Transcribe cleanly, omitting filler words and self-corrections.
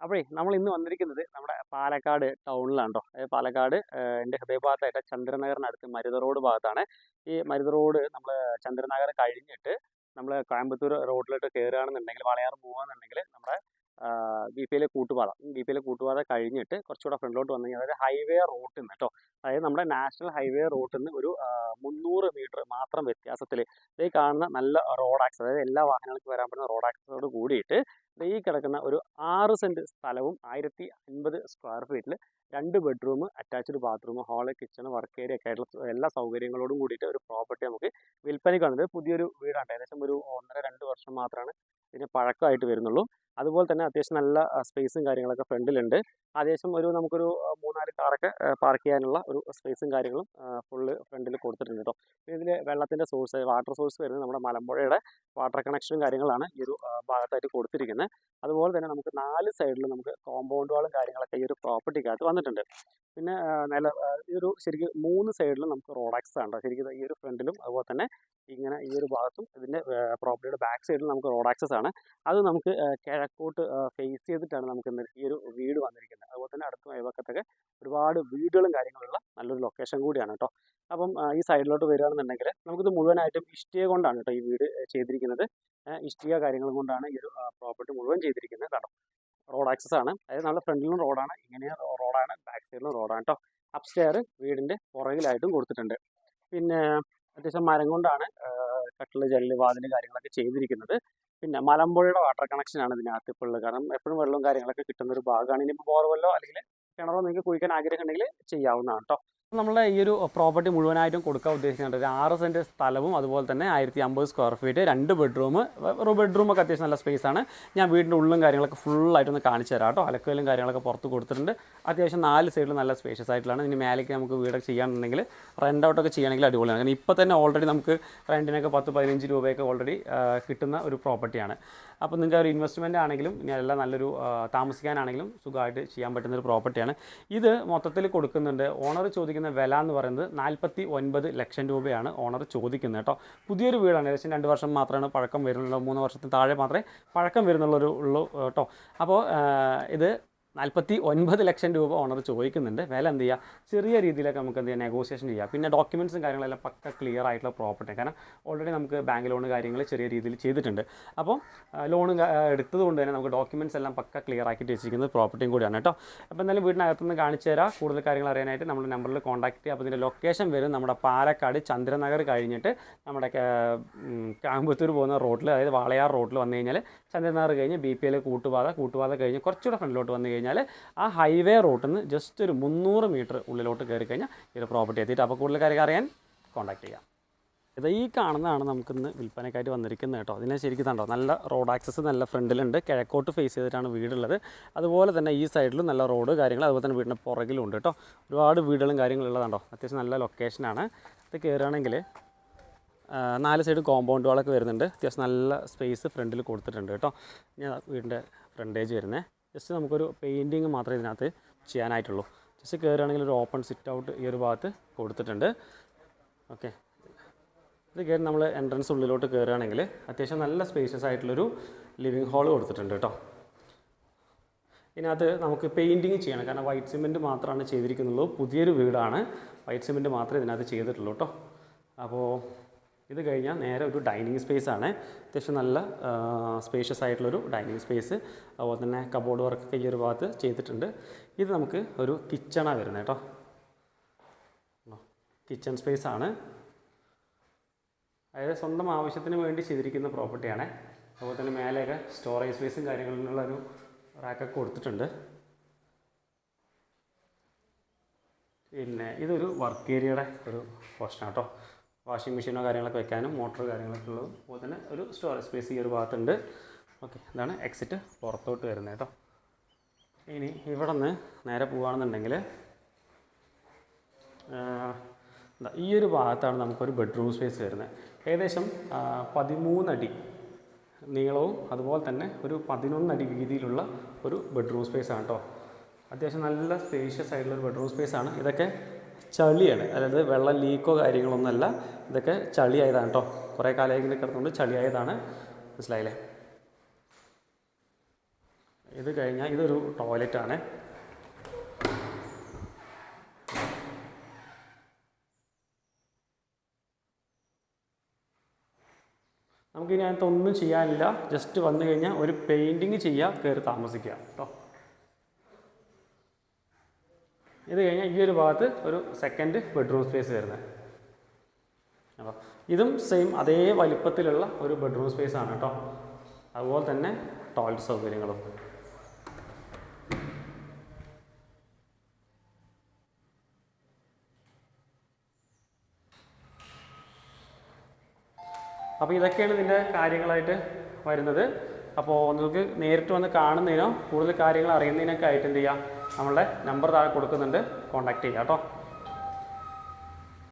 അപ്പോഴേ നമ്മൾ ഇന്ന് വന്നിരിക്കുന്നത് നമ്മുടെ പാലക്കാട് ടൗണിലാണ് കേട്ടോ. പാലക്കാട് എൻ്റെ ഹൃദയഭാഗത്തായിട്ട് ചന്ദ്രനഗറിനടുത്ത് മരുത റോഡ് ഭാഗത്താണ്. ഈ മരുത റോഡ് നമ്മൾ ചന്ദ്രനഗർ കഴിഞ്ഞിട്ട് നമ്മൾ കോയമ്പത്തൂർ റോഡിലോട്ട് കയറുകയാണെന്നുണ്ടെങ്കിൽ വളയാർ പോവുകയാണെന്നുണ്ടെങ്കിൽ നമ്മുടെ ബി പി എൽ കൂട്ടുപാത കഴിഞ്ഞിട്ട് കുറച്ചുകൂടെ ഫ്രണ്ടിലോട്ട് വന്നു കഴിഞ്ഞാൽ അതായത് ഹൈവേ റോട്ടിൽ നിന്ന് കേട്ടോ, അതായത് നമ്മുടെ നാഷണൽ ഹൈവേ റോട്ടിൽ നിന്ന് ഒരു 300 മീറ്റർ മാത്രം വ്യത്യാസത്തിൽ ഈ കാണുന്ന നല്ല റോഡ് ആക്സസ്, അതായത് എല്ലാ വാഹനങ്ങൾക്കും വരാൻ പറ്റുന്ന റോഡ് ആക്സസോട് കൂടിയിട്ട് ഈ കിടക്കുന്ന ഒരു 6 സെൻറ്റ് സ്ഥലവും 1050 സ്ക്വയർ ഫീറ്റിൽ 2 bedroom, attached bathroom, hall, kitchen, work area ഒക്കെ ആയിട്ടുള്ള എല്ലാ സൗകര്യങ്ങളോടും കൂടിയിട്ട് ഒരു പ്രോപ്പർട്ടി നമുക്ക് വിൽപ്പനയ്ക്ക് വന്നത്. പുതിയൊരു വീടാണ്, ഏകദേശം ഒരു 1.5-2 വർഷം മാത്രമാണ് ഇതിന് പഴക്കമായിട്ട് വരുന്നുള്ളൂ. അതുപോലെ തന്നെ അത്യാവശ്യം നല്ല സ്പേസും കാര്യങ്ങളൊക്കെ ഫ്രണ്ടിലുണ്ട്. ഏകദേശം നമുക്കൊരു 3-4 കാറൊക്കെ പാർക്ക് ചെയ്യാനുള്ള ഒരു സ്പേസും കാര്യങ്ങളും ഫുള്ള് ഫ്രണ്ടിൽ കൊടുത്തിട്ടുണ്ട് കേട്ടോ. ഇതിൽ വെള്ളത്തിൻ്റെ സോഴ്സ്, വാട്ടർ സോഴ്സ് വരുന്നത് നമ്മുടെ മലമ്പുഴയുടെ വാട്ടർ കണക്ഷനും കാര്യങ്ങളാണ് ഈ ഒരു ഭാഗത്തായിട്ട് കൊടുത്തിരിക്കുന്നത്. അതുപോലെ തന്നെ നമുക്ക് 4 സൈഡിലും നമുക്ക് കോമ്പൗണ്ട് വാളും കാര്യങ്ങളൊക്കെ ഈ ഒരു പ്രോപ്പർട്ടിക്കകത്ത് വന്നിട്ടുണ്ട്. പിന്നെ ശരിക്കും 3 സൈഡിലും നമുക്ക് റോഡ് ആക്സസ് ആണ്. ശരിക്കും ഈ ഒരു ഫ്രണ്ടിലും അതുപോലെ തന്നെ ഇങ്ങനെ ഈ ഒരു ഭാഗത്തും ഇതിൻ്റെ പ്രോപ്പർട്ടിയുടെ ബാക്ക് സൈഡിലും നമുക്ക് റോഡ് ആക്സസ് ആണ്. അത് നമുക്ക് കിഴക്കോട്ട് ഫേസ് ചെയ്തിട്ടാണ് നമുക്ക് ഈ ഒരു വീട് വന്നിരിക്കുന്നത്. അതുപോലെ തന്നെ അടുത്ത അയൽവക്കത്തൊക്കെ ഒരുപാട് വീടുകളും കാര്യങ്ങളുള്ള നല്ലൊരു ലൊക്കേഷൻ കൂടിയാണ് കേട്ടോ. അപ്പം ഈ സൈഡിലോട്ട് വരികയാണെന്നുണ്ടെങ്കിൽ നമുക്കിത് മുഴുവനായിട്ടും ഇഷ്ടിക കൊണ്ടാണ് കേട്ടോ ഈ വീട് ചെയ്തിരിക്കുന്നത്. ഇഷ്ടിക കാര്യങ്ങൾ കൊണ്ടാണ് ഈ ഒരു പ്രോപ്പർട്ടി മുഴുവൻ ചെയ്തിരിക്കുന്നത് കേട്ടോ. റോഡ് ആക്സസ് ആണ്, അതായത് നമ്മുടെ ഫ്രണ്ടിലും റോഡാണ്, ഇങ്ങനെ റോഡാണ്, ബാക്ക് സൈഡിലും റോഡാണ് കേട്ടോ. അപ്സ്റ്റെയർ വീടിൻ്റെ പുറകിലായിട്ടും കൊടുത്തിട്ടുണ്ട്. പിന്നെ അത്യാവശ്യം മരം കൊണ്ടാണ് കട്ടില്, ജനല്, വാതില് കാര്യങ്ങളൊക്കെ ചെയ്തിരിക്കുന്നത്. പിന്നെ മലമ്പുഴയുടെ വാട്ടർ കണക്ഷനാണ് ഇതിനകത്ത് ഇപ്പോൾ ഉള്ളത്. കാരണം എപ്പോഴും വെള്ളവും കാര്യങ്ങളൊക്കെ കിട്ടുന്ന ഒരു ഭാഗമാണ്. ഇനിയിപ്പോൾ ബോർവെല്ലോ അല്ലെങ്കിൽ കിണറോ നിങ്ങൾക്ക് കുഴിക്കാൻ ആഗ്രഹം ഉണ്ടെങ്കിൽ ചെയ്യാവുന്നതാണ് കേട്ടോ. നമ്മളെ ഈ ഒരു പ്രോപ്പർട്ടി മുഴുവനായിട്ടും കൊടുക്കാൻ ഉദ്ദേശിക്കുന്നുണ്ട്. ഒരു 6 സെൻറ്റ് സ്ഥലവും അതുപോലെ തന്നെ 1050 സ്ക്വയർ ഫീറ്റ്, 2 ബെഡ്റൂം. ബെഡ്റൂമൊക്കെ അത്യാവശ്യം നല്ല സ്പേസ് ആണ്. ഞാൻ വീടിൻ്റെ ഉള്ളും കാര്യങ്ങളൊക്കെ ഫുള്ളായിട്ടൊന്ന് കാണിച്ചു തരാം കേട്ടോ. അലക്കലും കാര്യങ്ങളൊക്കെ പുറത്ത് കൊടുത്തിട്ടുണ്ട്. അത്യാവശ്യം 4 സൈഡിലും നല്ല സ്പേഷ്യസ് ആയിട്ടുള്ളതാണ്. ഇനി മേലേക്ക് നമുക്ക് വീടൊക്കെ ചെയ്യാന്നുണ്ടെങ്കിൽ റെൻ്റ് ഔട്ടൊക്കെ ചെയ്യണമെങ്കിൽ അടിപൊളിയാണ്. കാരണം ഇപ്പോൾ തന്നെ ഓൾറെഡി നമുക്ക് റെൻറ്റിനൊക്കെ 10-15 രൂപയൊക്കെ ഓൾറെഡി കിട്ടുന്ന ഒരു പ്രോപ്പർട്ടിയാണ്. അപ്പോൾ നിങ്ങൾക്ക് ഒരു ഇൻവെസ്റ്റ്മെൻ്റ് ആണെങ്കിലും ഇനി അല്ല നല്ലൊരു താമസിക്കാനാണെങ്കിലും സുഖമായിട്ട് ചെയ്യാൻ പറ്റുന്നൊരു പ്രോപ്പർട്ടിയാണ്. ഇത് മൊത്തത്തിൽ കൊടുക്കുന്നുണ്ട്. ഓണർ ചോദിക്കുന്ന വില എന്ന് പറയുന്നത് 49 ലക്ഷം രൂപയാണ് ഓണർ ചോദിക്കുന്നത് കേട്ടോ. പുതിയൊരു വീടാണ്, ഏകദേശം 2 വർഷം മാത്രമാണ് പഴക്കം വരുന്നുള്ളൂ. 3 വർഷത്തിന് താഴെ മാത്രമേ പഴക്കം വരുന്നുള്ളൂ കേട്ടോ. അപ്പോൾ ഇത് 49 ലക്ഷം രൂപ ഓണർ ചോദിക്കുന്നുണ്ട്. വില എന്ത് ചെയ്യുക, ചെറിയ രീതിയിലൊക്കെ നമുക്ക് എന്ത് ചെയ്യുക, നെഗോസിയേഷൻ ചെയ്യാം. പിന്നെ ഡോക്യുമെൻറ്റ്സും കാര്യങ്ങളെല്ലാം പക്ക ക്ലിയർ ആയിട്ടുള്ള പ്രോപ്പർട്ടി, കാരണം ഓൾറെഡി നമുക്ക് ബാങ്ക് ലോൺ കാര്യങ്ങൾ ചെറിയ രീതിയിൽ ചെയ്തിട്ടുണ്ട്. അപ്പോൾ ലോൺ എടുത്തത് കൊണ്ട് തന്നെ നമുക്ക് ഡോക്യുമെൻറ്റ്സ് എല്ലാം പക്ക ക്ലിയർ ആക്കിയിട്ട് വെച്ചിരിക്കുന്നത് പ്രോപ്പർട്ടിയും കൂടിയാണ് കേട്ടോ. അപ്പോൾ എന്തായാലും വീടിനകത്തുനിന്ന് കാണിച്ചു തരാം. കൂടുതൽ കാര്യങ്ങൾ അറിയാനായിട്ട് നമ്മുടെ നമ്പറിൽ കോൺടാക്ട് ചെയ്യുക. അപ്പോൾ ഇതിൻ്റെ ലൊക്കേഷൻ വരും നമ്മുടെ പാലക്കാട് ചന്ദ്രനഗർ കഴിഞ്ഞിട്ട് നമ്മുടെ കോയമ്പത്തൂർ പോകുന്ന റോഡിൽ, അതായത് വാളയാർ റോഡിൽ വന്നു കഴിഞ്ഞാൽ ചന്ദ്രനഗർ കഴിഞ്ഞ് BPL കൂട്ടുപാത കഴിഞ്ഞ് കുറച്ചുകൂടെ ഫ്രണ്ടിലോട്ട് വന്നു കഴിഞ്ഞാൽ ആ ഹൈവേ റോട്ടിൽ നിന്ന് ജസ്റ്റ് ഒരു 300 മീറ്റർ ഉള്ളിലോട്ട് കയറി കഴിഞ്ഞാൽ ഈ ഒരു പ്രോപ്പർട്ടി എത്തിയിട്ട്. അപ്പോൾ കൂടുതൽ കാര്യം അറിയാൻ കോൺടാക്ട് ചെയ്യാം. ഇത് ഈ കാണുന്നതാണ് നമുക്കിന്ന് വിൽപ്പനയ്ക്കായിട്ട് വന്നിരിക്കുന്നത് കേട്ടോ. അതിനെ ശരിക്കും കണ്ടോ, നല്ല റോഡ് ആക്സസ് നല്ല ഫ്രണ്ടിലുണ്ട്. കിഴക്കോട്ട് ഫേസ് ചെയ്തിട്ടാണ് വീടുള്ളത്. അതുപോലെ തന്നെ ഈ സൈഡിലും നല്ല റോഡ് കാര്യങ്ങൾ, അതുപോലെ തന്നെ വീടിൻ്റെ പുറകിലുണ്ട് കേട്ടോ. ഒരുപാട് വീടുകളും കാര്യങ്ങളുള്ളതാണ്ടോ. അത്യാവശ്യം നല്ല ലൊക്കേഷനാണ്. ഇത് കയറുകയാണെങ്കിൽ 4 സൈഡ് കോമ്പൗണ്ട് വാളൊക്കെ വരുന്നുണ്ട്. അത്യാവശ്യം നല്ല സ്പേസ് ഫ്രണ്ടിൽ കൊടുത്തിട്ടുണ്ട് കേട്ടോ. ഇനി വീടിൻ്റെ ഫ്രണ്ടേജ് വരുന്നത് ജസ്റ്റ് നമുക്കൊരു പെയിൻറ്റിങ് മാത്രമേ ഇതിനകത്ത് ചെയ്യാനായിട്ടുള്ളൂ. ജസ്റ്റ് കയറുകയാണെങ്കിൽ ഒരു ഓപ്പൺ സിറ്റ് ഔട്ട് ഈ ഒരു ഭാഗത്ത് കൊടുത്തിട്ടുണ്ട്. ഓക്കെ, ഇത് കയറി നമ്മൾ എൻട്രൻസ് ഉള്ളിലോട്ട് കയറുകയാണെങ്കിൽ അത്യാവശ്യം നല്ല സ്പേഷ്യസ് ആയിട്ടുള്ളൊരു ലിവിങ് ഹാൾ കൊടുത്തിട്ടുണ്ട് കേട്ടോ. ഇതിനകത്ത് നമുക്ക് പെയിൻറ്റിങ് ചെയ്യണം, കാരണം വൈറ്റ് സിമെൻറ്റ് മാത്രമാണ് ചെയ്തിരിക്കുന്നുള്ളൂ. പുതിയൊരു വീടാണ്, വൈറ്റ് സിമെൻറ്റ് മാത്രമേ ഇതിനകത്ത് ചെയ്തിട്ടുള്ളൂ കേട്ടോ. അപ്പോൾ ഇത് കഴിഞ്ഞാൽ നേരെ ഒരു ഡൈനിങ് സ്പേസ് ആണ്. അത്യാവശ്യം നല്ല സ്പേഷ്യസ് ആയിട്ടുള്ളൊരു ഡൈനിങ് സ്പേസ്. അതുപോലെ തന്നെ കബോർഡ് വർക്കൊക്കെ ഈ ഒരു ഭാഗത്ത് ചെയ്തിട്ടുണ്ട്. ഇത് നമുക്ക് ഒരു കിച്ചണാണ് വരുന്നത് കേട്ടോ. കിച്ചൺ സ്പേസ് ആണ്, അതായത് സ്വന്തം ആവശ്യത്തിന് വേണ്ടി ചെയ്തിരിക്കുന്ന പ്രോപ്പർട്ടിയാണ്. അതുപോലെ തന്നെ മേലെയൊക്കെ സ്റ്റോറേജ് സ്പേസും കാര്യങ്ങളിലുള്ളൊരു റാക്കൊക്കെ കൊടുത്തിട്ടുണ്ട്. പിന്നെ ഇതൊരു വർക്ക് ഏരിയയുടെ ഒരു പോർഷനാണ് കേട്ടോ. വാഷിംഗ് മെഷീനോ കാര്യങ്ങളൊക്കെ വെക്കാനും മോട്ടർ കാര്യങ്ങളൊക്കെ ഉള്ളതും, അതുപോലെ തന്നെ ഒരു സ്റ്റോറേജ് സ്പേസ് ഈ ഒരു ഭാഗത്തുണ്ട്. ഓക്കെ, ഇതാണ് എക്സിറ്റ് പുറത്തോട്ട് വരുന്നത് കേട്ടോ. ഇനി ഇവിടെ നിന്ന് നേരെ പോവുകയാണെന്നുണ്ടെങ്കിൽ ഈ ഒരു ഭാഗത്താണ് നമുക്കൊരു ബെഡ്റൂം സ്പേസ് വരുന്നത്. ഏകദേശം 13 അടി നീളവും അതുപോലെ തന്നെ ഒരു 11 അടി വീതിയിലുള്ള ഒരു ബെഡ്റൂം സ്പേസാണ് കേട്ടോ. അത്യാവശ്യം നല്ല സ്പേഷ്യസ് ആയിട്ടുള്ളൊരു ബെഡ്റൂം സ്പേസാണ്. ഇതൊക്കെ ചളിയാണ്, അതായത് വെള്ളം ലീക്കോ കാര്യങ്ങളൊന്നുമല്ല, ഇതൊക്കെ ചളിയായതാണ് കേട്ടോ. കുറേ കാലം ഇങ്ങനെ കിടന്നുകൊണ്ട് ചളിയായതാണ്, മനസ്സിലായില്ലേ. ഇത് കഴിഞ്ഞാൽ ഇതൊരു ടോയ്ലറ്റാണ്. നമുക്കിനി അതിനകത്ത് ഒന്നും ചെയ്യാനില്ല, ജസ്റ്റ് വന്നു കഴിഞ്ഞാൽ ഒരു പെയിൻറ്റിങ് ചെയ്യുക, കയറി താമസിക്കുക കേട്ടോ. ഇത് കഴിഞ്ഞാൽ ഈ ഒരു ഭാഗത്ത് ഒരു സെക്കൻഡ് ബെഡ്റൂം സ്പേസ് വരുന്നത്. അപ്പോൾ ഇതും സെയിം അതേ വലിപ്പത്തിലുള്ള ഒരു ബെഡ്റൂം സ്പേസ് ആണ് കേട്ടോ. അതുപോലെ തന്നെ ടോയ്ലറ്റ് സൗകര്യങ്ങളും. അപ്പോൾ ഇതൊക്കെയാണ് ഇതിൻ്റെ കാര്യങ്ങളായിട്ട് വരുന്നത്. അപ്പോൾ നിങ്ങൾക്ക് നേരിട്ട് വന്ന് കാണുന്നതിനോ കൂടുതൽ കാര്യങ്ങൾ അറിയുന്നതിനൊക്കെ ആയിട്ട് എന്ത് ചെയ്യുക, നമ്മളുടെ നമ്പർ താഴെ കൊടുക്കുന്നുണ്ട്, കോൺടാക്റ്റ് ചെയ്യുക കേട്ടോ.